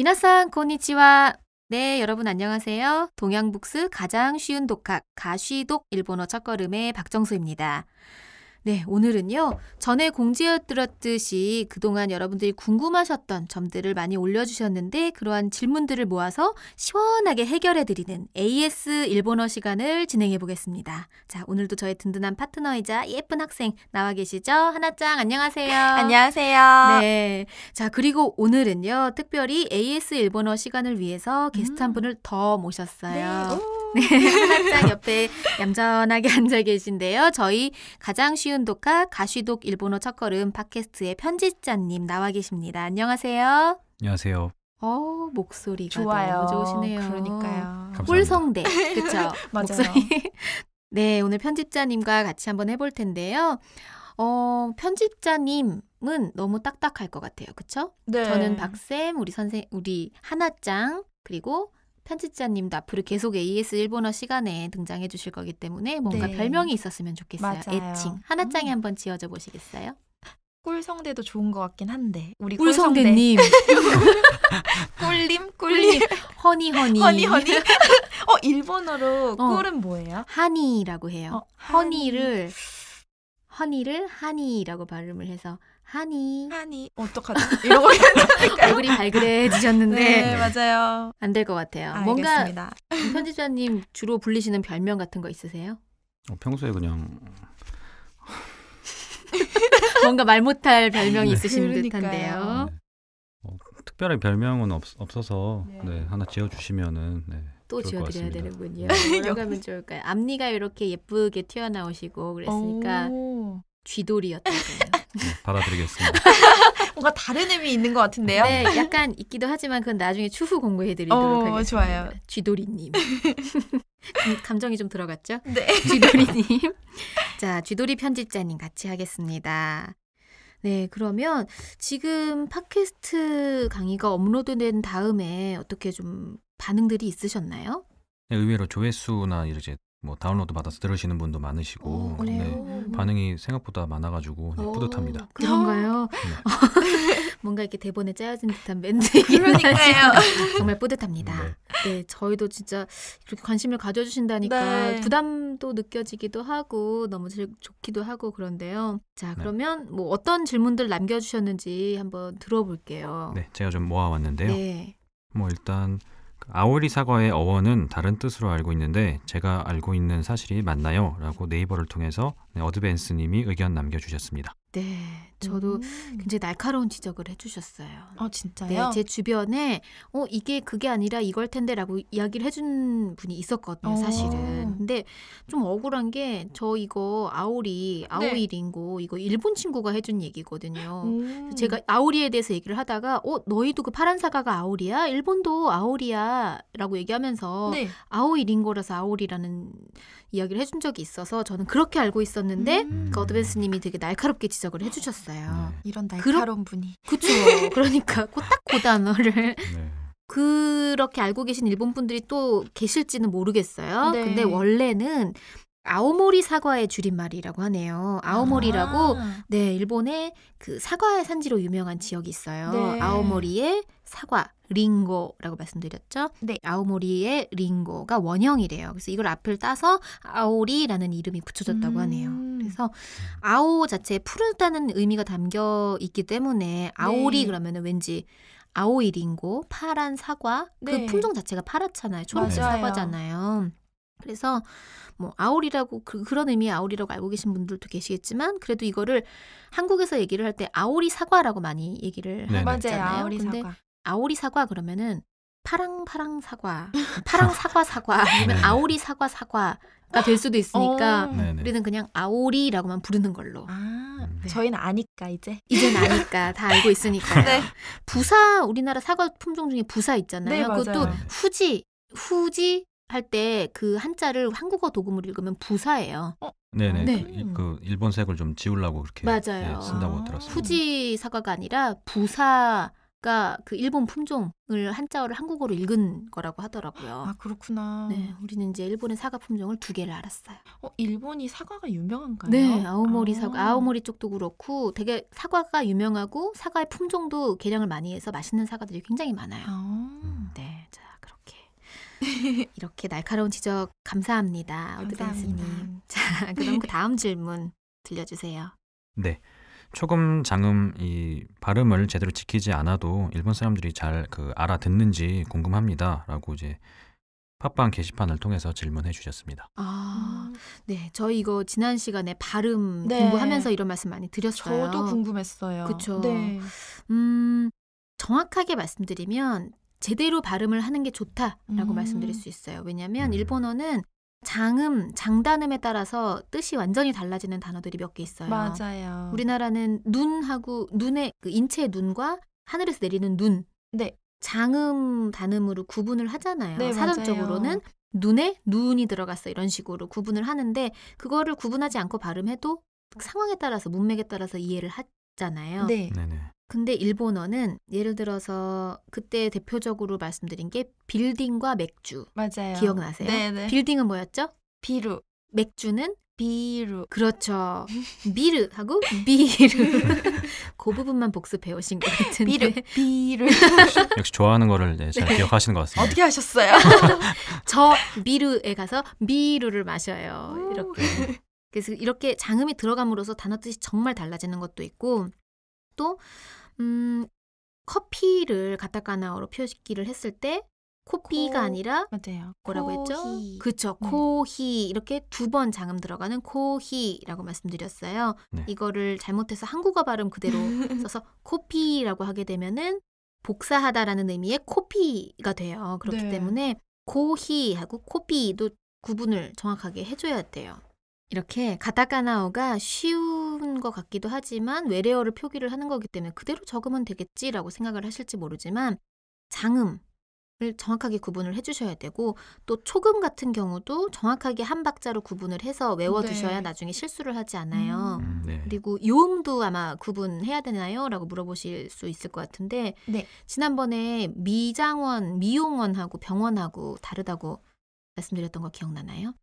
미나상 konnichiwa. 네, 여러분 안녕하세요. 동양북스 가장 쉬운 독학 가쉬독 일본어 첫걸음의 박정수입니다. 네, 오늘은요. 전에 공지해드렸듯이 그동안 여러분들이 궁금하셨던 점들을 많이 올려주셨는데 그러한 질문들을 모아서 시원하게 해결해드리는 AS 일본어 시간을 진행해보겠습니다. 자, 오늘도 저의 든든한 파트너이자 예쁜 학생 나와 계시죠? 하나짱 안녕하세요. 안녕하세요. 네, 자 그리고 오늘은요. 특별히 AS 일본어 시간을 위해서 게스트 한 분을 더 모셨어요. 네, 하나짱 옆에 얌전하게 앉아 계신데요. 저희 가장 쉬운 독학 가쉬독 일본어 첫걸음 팟캐스트의 편집자님 나와 계십니다. 안녕하세요. 안녕하세요. 목소리가 좋아요. 너무 좋으시네요. 그러니까요. 감사합니다. 꿀성대, 그렇죠? 맞아요. 목소리. 네, 오늘 편집자님과 같이 한번 해볼 텐데요. 편집자님은 너무 딱딱할 것 같아요. 그렇죠? 네. 저는 박쌤, 우리 하나짱, 그리고 편집자님도 앞으로 계속 AS 일본어 시간에 등장해 주실 거기 때문에 뭔가 네. 별명이 있었으면 좋겠어요. 맞아요. 애칭. 하나짱이 한번 지어줘 보시겠어요? 꿀성대도 좋은 것 같긴 한데 우리 꿀성대님. 꿀님. 허니. 허니. 일본어로 꿀은 뭐예요? 하니라고 해요. 하니. 허니를 하니라고 발음을 해서 하니. 어떡하지? 이런 거 괜찮을까요? 얼굴이 발그레해지셨는데 네, 맞아요. 안 될 것 같아요. 알겠습니다. 뭔가 편집자님 주로 불리시는 별명 같은 거 있으세요? 평소에 그냥 뭔가 말 못할 별명이 네. 있으신 그러니까요. 듯한데요. 특별한 별명은 없어서 네. 하나 지어주시면은 또 좋을 것 지어드려야 같습니다. 되는군요. 뭐라고 하면 좋을까요? 앞니가 이렇게 예쁘게 튀어나오시고 그랬으니까 오. 쥐돌이였다고요. 네, 받아드리겠습니다. 뭔가 다른 의미 있는 것 같은데요? 네, 약간 있기도 하지만 그건 나중에 추후 공부해드리도록 하겠습니다. 좋아요. 쥐돌이님. 감정이 좀 들어갔죠? 네. 쥐돌이님. 자, 쥐돌이 편집자님 같이 하겠습니다. 네, 그러면 지금 팟캐스트 강의가 업로드된 다음에 어떻게 좀 반응들이 있으셨나요? 네, 의외로 조회수나 이제 뭐 다운로드 받아서 들으시는 분도 많으시고 그래요? 네, 반응이 생각보다 많아가지고 뿌듯합니다. 그런가요? 네. 뭔가 이렇게 대본에 짜여진 듯한 멘트이긴 그러니까요. 하지만 정말 뿌듯합니다. 네. 네, 저희도 진짜 이렇게 관심을 가져주신다니까 네. 부담도 느껴지기도 하고 너무 좋기도 하고 그런데요. 자, 네. 그러면 뭐 어떤 질문들 남겨주셨는지 한번 들어볼게요. 네, 제가 좀 모아왔는데요. 네. 뭐 일단 아오리 사과의 어원은 다른 뜻으로 알고 있는데 제가 알고 있는 사실이 맞나요? 라고 네이버를 통해서 어드밴스님이 의견 남겨주셨습니다. 네, 저도 굉장히 날카로운 지적을 해주셨어요. 진짜요? 네, 제 주변에 이게 그게 아니라 이걸 텐데라고 이야기를 해준 분이 있었거든요, 사실은. 근데 좀 억울한 게 저 이거 아오리 링고 이거 일본 친구가 해준 얘기거든요. 그래서 제가 아오리에 대해서 얘기를 하다가 너희도 그 파란 사과가 아오리야? 일본도 아오리야 라고 얘기하면서 네. 아오이 링고라서 아오리라는 이야기를 해준 적이 있어서 저는 그렇게 알고 있었는데 그 어드밴스님이 되게 날카롭게 지적을 해주셨어요. 네. 이런 날카로운 분이. 그쵸. 그러니까 딱 그 단어를 네. 그렇게 알고 계신 일본 분들이 또 계실지는 모르겠어요. 네. 근데 원래는 아오모리 사과의 줄임말이라고 하네요. 아오모리라고 네, 일본의 그 사과의 산지로 유명한 지역이 있어요. 네. 아오모리의 사과, 링고라고 말씀드렸죠. 네. 아오모리의 링고가 원형이래요. 그래서 이걸 앞을 따서 아오리라는 이름이 붙여졌다고 하네요. 그래서 아오 자체에 푸르다는 의미가 담겨 있기 때문에 아오리 네. 그러면은 왠지 아오이 링고, 파란 사과, 네. 그 품종 자체가 파랗잖아요. 초록색 맞아요. 사과잖아요. 그래서 뭐 아오리라고 그런 의미의 아오리라고 알고 계신 분들도 계시겠지만 그래도 이거를 한국에서 얘기를 할 때 아오리 사과라고 많이 얘기를 네네. 하잖아요. 맞아요. 아오리 근데 사과. 아오리 사과 그러면은 파랑 사과, 파랑 사과 아니면 네네. 아오리 사과가 될 수도 있으니까 네네. 우리는 그냥 아오리라고만 부르는 걸로. 네. 저희는 아니까 이제. 이젠 아니까 다 알고 있으니까요. 네. 부사 우리나라 사과 품종 중에 부사 있잖아요. 네, 그것도 맞아요. 후지 할 때 그 한자를 한국어 도금으로 읽으면 부사예요. 네네. 네. 그 일본색을 좀 지우려고 그렇게 맞아요. 쓴다고 들었습니다. 후지 사과가 아니라 부사가 보니까 그 일본 품종을 한자어를 한국어로 읽은 거라고 하더라고요. 아, 그렇구나. 네, 우리는 이제 일본의 사과 품종을 2개를 알았어요. 일본이 사과가 유명한가요? 네, 아오모리 아. 사과, 아오모리 쪽도 그렇고 되게 사과가 유명하고 사과의 품종도 개량을 많이 해서 맛있는 사과들이 굉장히 많아요. 아. 네, 자 그렇게 이렇게 날카로운 지적 감사합니다, 감사합니다. 어드밴스님. 자, 그럼 그 다음 질문 들려주세요. 네. 초금, 장음 이 발음을 제대로 지키지 않아도 일본 사람들이 잘 알아듣는지 궁금합니다라고 이제 팟빵 게시판을 통해서 질문해 주셨습니다. 아, 네, 저희 이거 지난 시간에 발음 네. 공부하면서 이런 말씀 많이 드렸어요. 저도 궁금했어요. 그쵸. 네. 정확하게 말씀드리면 제대로 발음을 하는 게 좋다라고 말씀드릴 수 있어요. 왜냐하면 일본어는 장음, 장단음에 따라서 뜻이 완전히 달라지는 단어들이 몇 개 있어요. 맞아요. 우리나라는 눈하고 눈의 그 인체의 눈과 하늘에서 내리는 눈, 네. 장음, 단음으로 구분을 하잖아요. 네, 사전적으로는 맞아요. 눈에 눈이 들어갔어 이런 식으로 구분을 하는데 그거를 구분하지 않고 발음해도 상황에 따라서 문맥에 따라서 이해를 하잖아요. 네. 네네. 근데 일본어는 예를 들어서 그때 대표적으로 말씀드린 게 빌딩과 맥주. 맞아요. 기억나세요? 네네. 빌딩은 뭐였죠? 비루. 맥주는 비루. 그렇죠. 미르하고 비르. 그 부분만 복습해 오신 것 같은데. 비루. 비루. 역시 좋아하는 거를 네, 잘 기억하시는 것 같습니다. 어떻게 하셨어요? 저 미르에 가서 미르를 마셔요. 이렇게. 그래서 이렇게 장음이 들어감으로써 단어 뜻이 정말 달라지는 것도 있고 또 커피를 가타카나어로 표기를 했을 때 코피가 아니라 맞아요. 뭐라고 했죠? 코히. 그쵸. 네. 코히 이렇게 2번 장음 들어가는 코히라고 말씀드렸어요. 네. 이거를 잘못해서 한국어 발음 그대로 써서 코피라고 하게 되면은 복사하다라는 의미의 코피가 돼요. 그렇기 네. 때문에 코히하고 코피도 구분을 정확하게 해줘야 돼요. 이렇게 가타카나어가 쉬운 것 같기도 하지만 외래어를 표기를 하는 거기 때문에 그대로 적으면 되겠지라고 생각을 하실지 모르지만 장음을 정확하게 구분을 해주셔야 되고 또 초금 같은 경우도 정확하게 한 박자로 구분을 해서 외워두셔야 네. 나중에 실수를 하지 않아요. 네. 그리고 요음도 아마 구분해야 되나요? 라고 물어보실 수 있을 것 같은데 네. 지난번에 미장원, 미용원하고 병원하고 다르다고 말씀드렸던 거 기억나나요?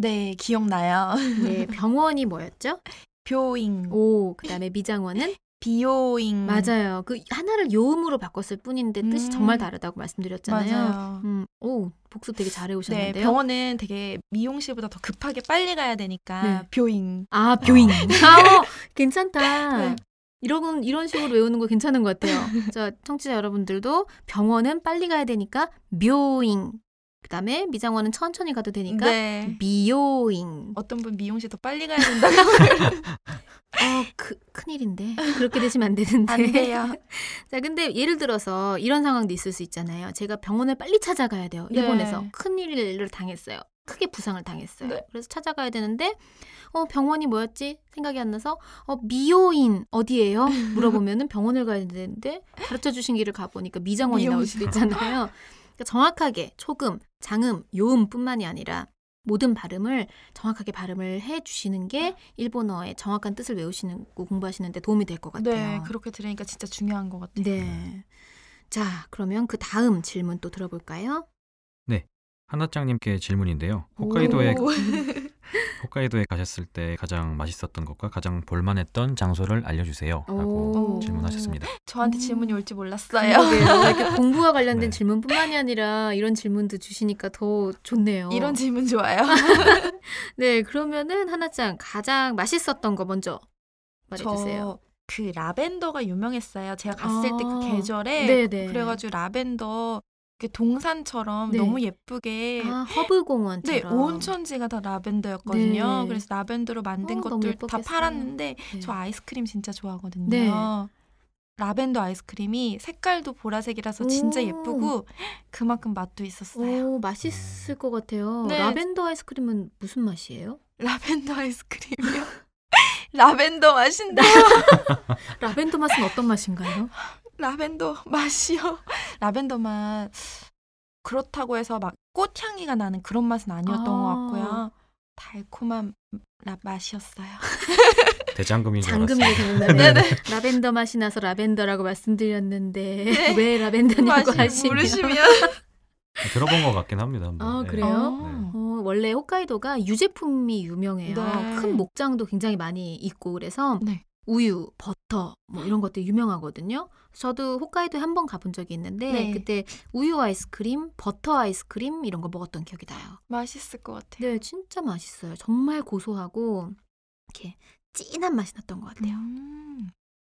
네, 기억나요. 네, 병원이 뭐였죠? 뷰잉. 오, 그다음에 미장원은 비요잉. 맞아요. 그 하나를 요음으로 바꿨을 뿐인데 뜻이 정말 다르다고 말씀드렸잖아요. 맞아요. 오, 복습 되게 잘해 네, 오셨는데요. 병원은 되게 미용실보다 더 급하게 빨리 가야 되니까 네. 뷰잉. 아, 뷰잉. 괜찮다. 네. 이런 식으로 외우는 거 괜찮은 것 같아요. 자, 청취자 여러분들도 병원은 빨리 가야 되니까 묘잉. 그다음에 미장원은 천천히 가도 되니까 네. 미요잉. 어떤 분 미용실 더 빨리 가야 된다고. 큰일인데. 그렇게 되시면 안 되는데. 안 돼요. 자, 근데 예를 들어서 이런 상황도 있을 수 있잖아요. 제가 병원을 빨리 찾아가야 돼요. 일본에서. 네. 큰일을 당했어요. 크게 부상을 당했어요. 네. 그래서 찾아가야 되는데 병원이 뭐였지? 생각이 안 나서 미요인 어디예요? 물어보면은 병원을 가야 되는데 가르쳐 주신 길을 가보니까 미장원이 나올 수도 있잖아요. 그러니까 정확하게 초금, 장음, 요음뿐만이 아니라 모든 발음을 정확하게 발음을 해주시는 게 일본어의 정확한 뜻을 외우시는 거 공부하시는 데 도움이 될 것 같아요. 네, 그렇게 들으니까 진짜 중요한 것 같아요. 네. 자, 그러면 그 다음 질문 또 들어볼까요? 하나짱님께 질문인데요. 오. 홋카이도에 가셨을 때 가장 맛있었던 것과 가장 볼만했던 장소를 알려주세요. 라고 오. 질문하셨습니다. 저한테 질문이 올지 몰랐어요. 그러게요. 이렇게 공부와 관련된 네. 질문뿐만이 아니라 이런 질문도 주시니까 더 좋네요. 이런 질문 좋아요. 네, 그러면은 하나짱 가장 맛있었던 거 먼저 말해주세요. 그 라벤더가 유명했어요. 제가 갔을 때 그 계절에 네네. 그래가지고 라벤더 이렇게 동산처럼 네. 너무 예쁘게 허브 공원처럼. 네, 온천지가 다 라벤더였거든요. 네. 그래서 라벤더로 만든 너무 것들 다 예뻤겠어요. 팔았는데 네. 저 아이스크림 진짜 좋아하거든요. 네. 라벤더 아이스크림이 색깔도 보라색이라서 진짜 오. 예쁘고 그만큼 맛도 있었어요. 오, 맛있을 것 같아요. 네. 라벤더 아이스크림은 무슨 맛이에요? 라벤더 아이스크림이요? 라벤더 맛인데 라벤더 맛은 어떤 맛인가요? 라벤더 맛이요. 라벤더 맛 그렇다고 해서 막 꽃향기가 나는 그런 맛은 아니었던 것 같고요. 달콤한 맛이었어요. 대장금인 줄 장금이 알았어요. 생각나네요. 네네. 라벤더 맛이 나서 라벤더라고 말씀드렸는데 네. 왜 라벤더냐고 맛이 하시면 모르시면. 들어본 것 같긴 합니다. 아, 네. 그래요? 네. 원래 홋카이도가 유제품이 유명해요. 네. 큰 목장도 굉장히 많이 있고 그래서 네. 우유, 버터 뭐 이런 것들 유명하거든요. 저도 홋카이도에 한 번 가본 적이 있는데 네. 그때 우유 아이스크림, 버터 아이스크림 이런 거 먹었던 기억이 나요. 맛있을 것 같아요. 네, 진짜 맛있어요. 정말 고소하고 이렇게 진한 맛이 났던 것 같아요.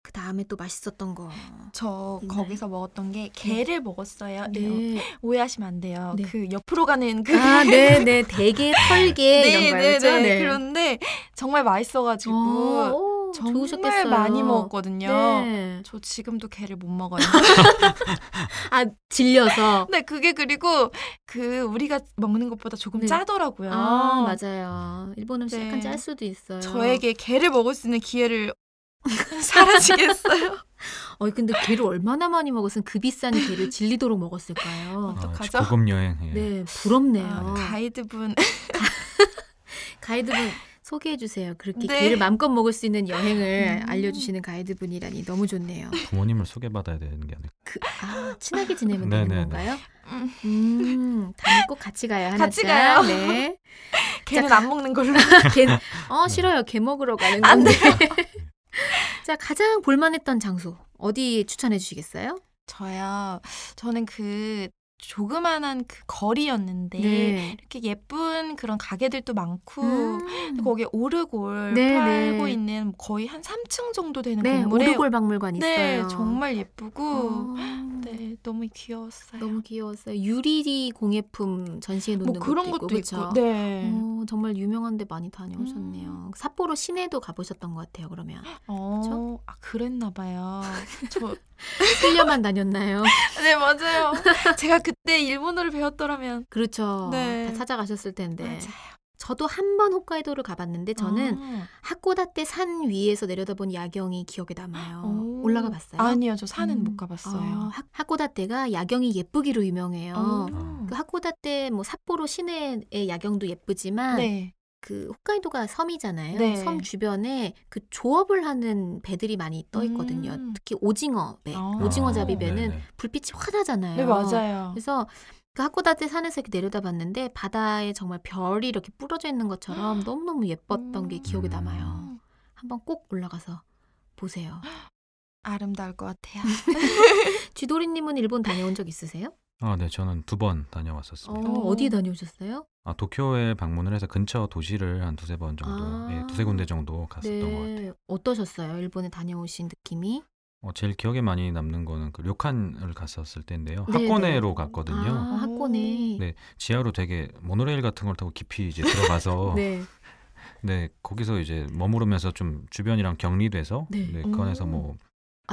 그 다음에 또 맛있었던 거. 저 있나요? 거기서 먹었던 게 게를 먹었어요. 네. 오해하시면 안 돼요. 네. 그 옆으로 가는 그 아, 네, 네. 대게, 털게 이런 거였죠. 네. 그런데 정말 맛있어가지고 오, 정말 좋으셨겠어요. 많이 먹었거든요. 네. 저 지금도 게를 못 먹어요. 아, 질려서. 근데 그게 그리고 그 우리가 먹는 것보다 조금 네. 짜더라고요. 아, 맞아요. 일본 음식 네. 약간 짤 수도 있어요. 저에게 게를 먹을 수 있는 기회를 사라지겠어요. 근데 게를 얼마나 많이 먹었으면 그 비싼 게를 질리도록 먹었을까요? 어떡하죠? 고급 여행. 예. 네, 부럽네요. 아, 가이드분 가이드분 소개해 주세요. 그렇게 네. 게를 마음껏 먹을 수 있는 여행을 알려주시는 가이드분이라니 너무 좋네요. 부모님을 소개받아야 되는 게 아닐까. 친하게 지내면 네네네. 되는 건가요? 다음에 꼭 같이 가요. 하나 같이 짱. 가요. 네. 게는 안 먹는 걸로. 게, 싫어요. 게 먹으러 가는 안 건데. 자, 가장 볼만했던 장소 어디 추천해 주시겠어요? 저는 그 조그만한 그 거리였는데 네. 이렇게 예쁜 그런 가게들도 많고 음. 거기에 오르골 네, 팔고 네. 있는 거의 한 3층 정도 되는 네, 건물에 오르골 박물관 네, 있어요. 정말 예쁘고 어, 네, 너무 귀여웠어요. 너무 귀여웠어요. 유리 공예품 전시해 놓는 뭐 그런 것도 것도 있고, 있고. 그쵸? 네. 정말 유명한 데 많이 다녀오셨네요. 삿포로 시내도 가보셨던 것 같아요. 그러면 그쵸? 그랬나 봐요. 저 실려만 다녔나요? 네, 맞아요. 제가 그때 일본어를 배웠더라면 그렇죠. 네. 다 찾아가셨을 텐데. 맞아요. 저도 한 번 홋카이도를 가봤는데 저는 아. 하코다테 산 위에서 내려다본 야경이 기억에 남아요. 오. 올라가 봤어요? 아니요, 저 산은 못 가봤어요. 하코다테가 야경이 예쁘기로 유명해요. 어. 그 하코다테 뭐 삿포로 시내의 야경도 예쁘지만 네. 그 홋카이도가 섬이잖아요. 네. 섬 주변에 그 조업을 하는 배들이 많이 떠 있거든요. 특히 오징어 배, 아. 오징어 아, 잡이배는 네네. 불빛이 환하잖아요. 네, 맞아요. 그래서 그 하코다테 산에서 이렇게 내려다봤는데 바다에 정말 별이 이렇게 뿌려져 있는 것처럼 너무너무 예뻤던 게 기억에 남아요. 한번 꼭 올라가서 보세요. 아름다울 것 같아요. 쥐도리님은 일본 다녀온 적 있으세요? 네, 저는 2번 다녀왔었습니다. 어디 다녀오셨어요? 도쿄에 방문을 해서 근처 도시를 한 두세 번 정도, 아. 두세 군데 정도 갔었던 것 같아요. 어떠셨어요? 일본에 다녀오신 느낌이? 제일 기억에 많이 남는 거는 그 료칸을 갔었을 때인데요. 네네. 하코네로 갔거든요. 하코네. 네, 지하로 되게 모노레일 같은 걸 타고 깊이 이제 들어가서 네. 네, 거기서 이제 머무르면서 좀 주변이랑 격리돼서 네. 네, 그 안에서 뭐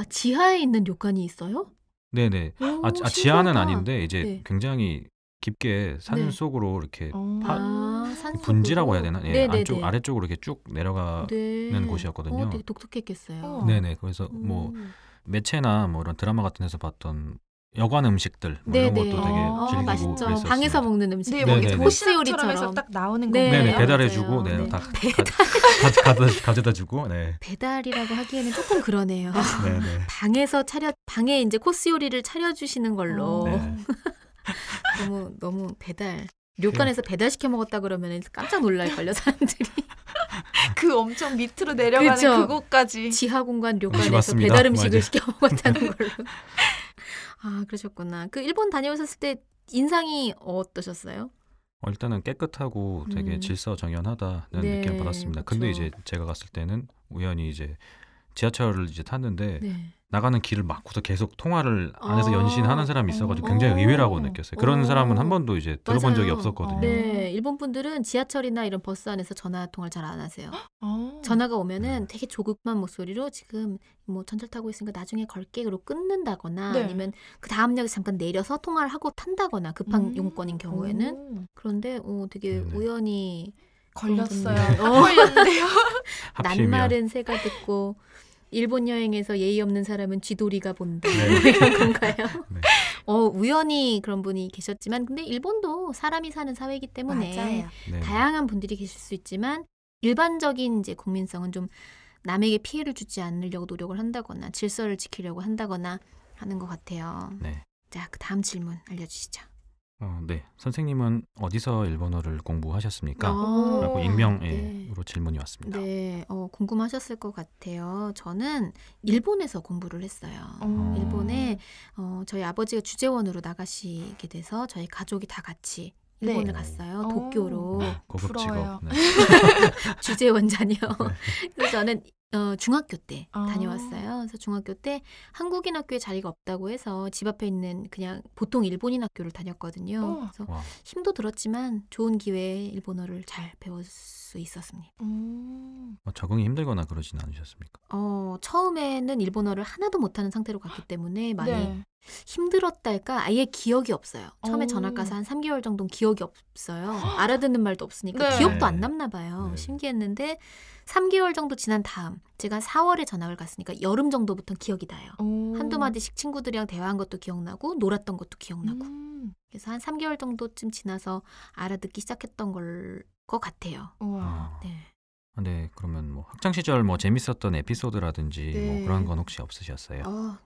지하에 있는 료칸이 있어요? 네네. 오, 지하는 신기하다. 아닌데 이제 네. 굉장히 깊게 산 네. 속으로 이렇게 산속으로? 분지라고 해야 되나? 예, 네네네. 안쪽 아래쪽으로 이렇게 쭉 내려가는 네. 곳이었거든요. 되게 독특했겠어요. 네네. 그래서 뭐 매체나 뭐 이런 드라마 같은 데서 봤던 여관 음식들 뭐 이런 네네. 것도 되게 즐기고 맛있죠. 그랬었습니다. 방에서 먹는 음식. 네, 뭐 뭐 네네. 코스 요리처럼. 요리처럼 딱 나오는 네. 거. 네네, 맞아요. 배달해주고, 네, 네. 다 가져다주고, 네, 배달이라고 하기에는 조금 그러네요. 네네. 방에 이제 코스 요리를 차려주시는 걸로. 네. 너무 배달. 료칸에서 배달시켜 먹었다 그러면 깜짝 놀랄걸요, 사람들이. 그 엄청 밑으로 내려가는 그쵸. 그곳까지. 지하 공간 음식 료칸에서 왔습니다. 배달 음식을 맞아요. 시켜 먹었다는 걸로. 그러셨구나. 그 일본 다녀오셨을 때 인상이 어떠셨어요? 일단은 깨끗하고 되게 질서정연하다는 네, 느낌을 받았습니다. 근데 그쵸. 이제 제가 갔을 때는 우연히 이제 지하철을 이제 탔는데 네. 나가는 길을 막고서 계속 통화를 안에서 연신하는 사람이 있어가지고 어. 굉장히 의외라고 느꼈어요. 그런 어. 사람은 한 번도 이제 들어본 맞아요. 적이 없었거든요. 네, 일본 분들은 지하철이나 이런 버스 안에서 전화 통화를 잘 안 하세요. 어. 전화가 오면은 되게 조급한 목소리로 지금 뭐 전철 타고 있으니까 나중에 걸게 그러고 끊는다거나 네. 아니면 그 다음 역에 잠깐 내려서 통화를 하고 탄다거나 급한 용건인 경우에는. 그런데 되게 네네. 우연히 걸렸어요. 그런 분들. 걸렸는데요. 하필이면 낱말은 새가 듣고 일본 여행에서 예의 없는 사람은 쥐돌이가 본다. 네. 이런 건가요? 네. 우연히 그런 분이 계셨지만 근데 일본도 사람이 사는 사회이기 때문에 맞아요. 네. 다양한 분들이 계실 수 있지만 일반적인 이제 국민성은 좀 남에게 피해를 주지 않으려고 노력을 한다거나 질서를 지키려고 한다거나 하는 것 같아요. 네. 자, 그 다음 질문 알려주시죠. 네. 선생님은 어디서 일본어를 공부하셨습니까? 어, 라고 네. 익명으로 질문이 왔습니다. 네, 궁금하셨을 것 같아요. 저는 일본에서 공부를 했어요. 일본에 저희 아버지가 주재원으로 나가시게 돼서 저희 가족이 다 같이 일본을 네. 갔어요. 오. 도쿄로. 고급 부러워요. 직업. 네. 주재원 자녀. 그래서 저는 중학교 때 아. 다녀왔어요. 그래서 중학교 때 한국인 학교에 자리가 없다고 해서 집 앞에 있는 그냥 보통 일본인 학교를 다녔거든요. 우와. 그래서 와. 힘도 들었지만 좋은 기회에 일본어를 잘 배울 수 있었습니다. 적응이 힘들거나 그러진 않으셨습니까? 처음에는 일본어를 하나도 못하는 상태로 갔기 때문에 많이 네. 힘들었다 할까 아예 기억이 없어요. 처음에 오. 전학 가서 한 3개월 정도는 기억이 없어요. 알아듣는 말도 없으니까 네. 기억도 네. 안 남나 봐요. 네. 신기했는데 3개월 정도 지난 다음 제가 4월에 전학을 갔으니까 여름 정도부터 기억이 나요. 한두 마디씩 친구들이랑 대화한 것도 기억나고 놀았던 것도 기억나고 그래서 한 3개월 정도쯤 지나서 알아듣기 시작했던 것 같아요. 우와. 네. 네, 그러면 뭐 학창 시절 뭐 재밌었던 에피소드라든지 네. 뭐 그런 건 혹시 없으셨어요?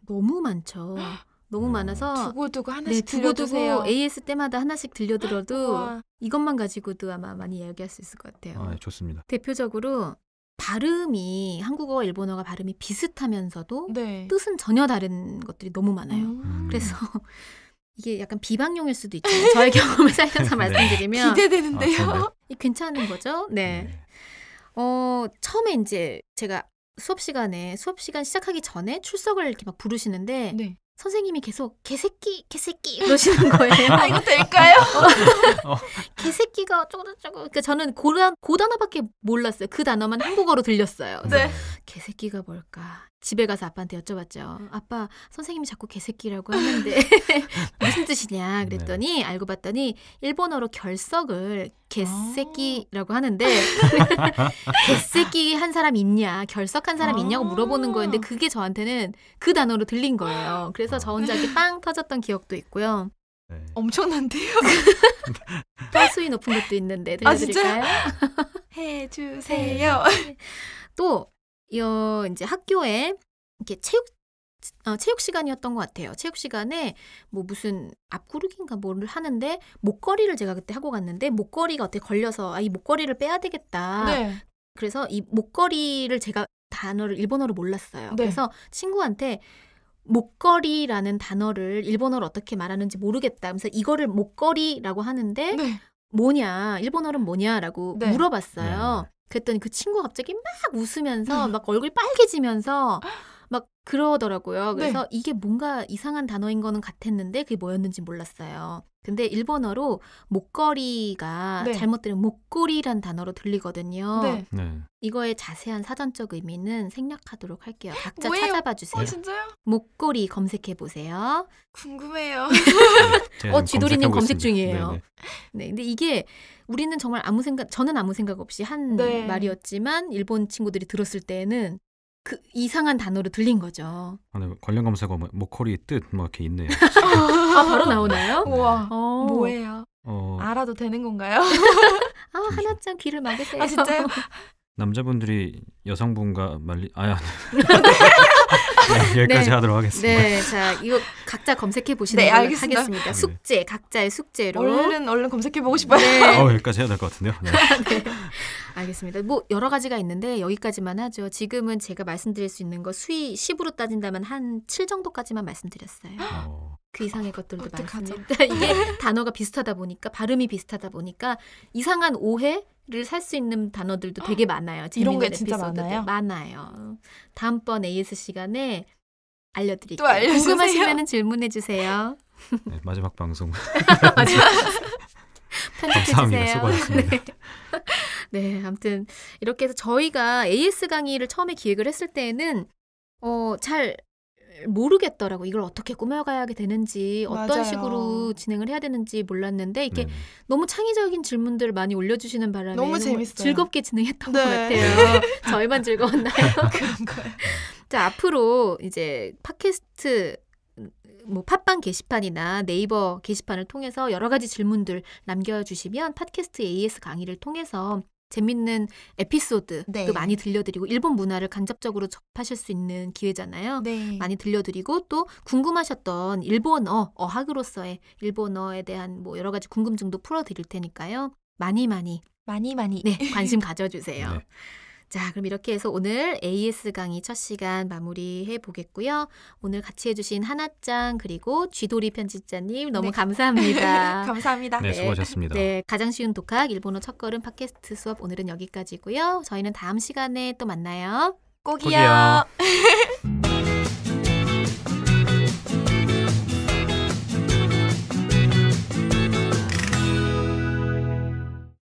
너무 많죠. 너무 많아서 두고두고 네, 하나씩 두고두고 들려주세요. AS 때마다 하나씩 들려들어도 우와. 이것만 가지고도 아마 많이 이야기할 수 있을 것 같아요. 네, 좋습니다. 대표적으로 발음이 한국어와 일본어가 발음이 비슷하면서도 네. 뜻은 전혀 다른 것들이 너무 많아요. 그래서 이게 약간 비방용일 수도 있잖아요. 저의 경험을 살려서 네. 말씀드리면 기대되는데요. 좋은데요? 괜찮은 거죠? 네. 처음에 이제 제가 수업 시간 시작하기 전에 출석을 이렇게 막 부르시는데 네. 선생님이 계속 개새끼 그러시는 거예요. 아, 이거 될까요? 개새끼가 어쩌고저쩌고. 그러니까 저는 그 단어밖에 몰랐어요. 그 단어만 한국어로 들렸어요. 네. 개새끼가 뭘까? 집에 가서 아빠한테 여쭤봤죠. 아빠, 선생님이 자꾸 개새끼라고 하는데 무슨 뜻이냐 그랬더니 알고 봤더니 일본어로 결석을 개새끼라고 하는데 개새끼 한 사람 있냐, 결석한 사람 있냐고 물어보는 거였는데 그게 저한테는 그 단어로 들린 거예요. 그래서 저 혼자 이렇게 빵 터졌던 기억도 있고요. 네. 엄청난데요? 또 수위 높은 것도 있는데 들려드릴까요? 해주세요. 또 이제 학교에 이렇게 체육 시간이었던 것 같아요. 체육 시간에 뭐 무슨 앞구르기인가 뭐를 하는데 목걸이를 제가 그때 하고 갔는데 목걸이가 어떻게 걸려서 이 목걸이를 빼야 되겠다. 네. 그래서 이 목걸이를 제가 단어를 일본어로 몰랐어요. 네. 그래서 친구한테 목걸이라는 단어를 일본어로 어떻게 말하는지 모르겠다. 그래서 이거를 목걸이라고 하는데 네. 뭐냐, 일본어는 뭐냐라고 네. 물어봤어요. 그랬더니 그 친구가 갑자기 막 웃으면서 막 얼굴이 빨개지면서 막 그러더라고요. 그래서 이게 뭔가 이상한 단어인 거는 같았는데 그게 뭐였는지 몰랐어요. 근데 일본어로 목걸이가 네. 잘못 들으면 목걸이란 단어로 들리거든요. 네. 네. 이거의 자세한 사전적 의미는 생략하도록 할게요. 각자 뭐예요? 찾아봐 주세요. 진짜요? 목걸이 검색해 보세요. 궁금해요. 제가 지금 쥐돌이님 검색하고 검색 있습니다. 중이에요. 네네. 네, 근데 이게 우리는 정말 저는 아무 생각 없이 한 네. 말이었지만 일본 친구들이 들었을 때는 그 이상한 단어로 들린 거죠. 네, 관련 검색어 뭐, 목걸이 뜻 뭐 이렇게 있네요. 바로 나오나요? 우와. 어. 뭐예요? 알아도 되는 건가요? 하나짱 귀를 막으세요. 아, 진짜요? 남자분들이 여성분과 네, 여기까지 네. 하도록 하겠습니다. 네, 자 이거 각자 검색해 보시는 네, 걸로 알겠습니다. 하겠습니다. 네. 숙제, 각자의 숙제로. 얼른 검색해보고 싶어요. 네. 여기까지 해야 될 것 같은데요. 네. 네. 알겠습니다. 뭐 여러 가지가 있는데 여기까지만 하죠. 지금은 제가 말씀드릴 수 있는 거 수위 10으로 따진다면 한 7 정도까지만 말씀드렸어요. 그 이상의 것들도 어떡하죠? 많습니다. 이게 단어가 비슷하다 보니까 발음이 비슷하다 보니까 이상한 오해를 살 수 있는 단어들도 되게 많아요. 이런 게 재밌는 진짜 에피소드들. 많아요? 많아요. 다음번 AS 시간에 알려드릴게요. 또 알려주세요. 궁금하시면 질문해 주세요. 네, 마지막 방송 편집해 감사합니다. 주세요. 수고하셨습니다. 네. 네, 아무튼 이렇게 해서 저희가 AS 강의를 처음에 기획을 했을 때는 잘 모르겠더라고. 이걸 어떻게 꾸며가야 되는지 어떤 맞아요. 식으로 진행을 해야 되는지 몰랐는데 이렇게 네. 너무 창의적인 질문들을 많이 올려주시는 바람에 너무 정말 재밌어요. 즐겁게 진행했던 네. 것 같아요. 저희만 즐거웠나요? 그런 거예요. 자, 앞으로 이제 팟캐스트 뭐 팟빵 게시판이나 네이버 게시판을 통해서 여러 가지 질문들 남겨주시면 팟캐스트 AS 강의를 통해서 재밌는 에피소드도 네. 많이 들려드리고 일본 문화를 간접적으로 접하실 수 있는 기회잖아요. 네. 많이 들려드리고 또 궁금하셨던 일본어, 어학으로서의 일본어에 대한 뭐 여러 가지 궁금증도 풀어드릴 테니까요. 많이 많이. 네, 관심 가져주세요. 네. 자, 그럼 이렇게 해서 오늘 AS 강의 첫 시간 마무리해 보겠고요. 오늘 같이 해주신 하나짱 그리고 쥐도리 편집자님 너무 네. 감사합니다. 감사합니다. 네, 수고하셨습니다. 네, 가장 쉬운 독학 일본어 첫걸음 팟캐스트 수업 오늘은 여기까지고요. 저희는 다음 시간에 또 만나요. 꼭이요. 꼭이요.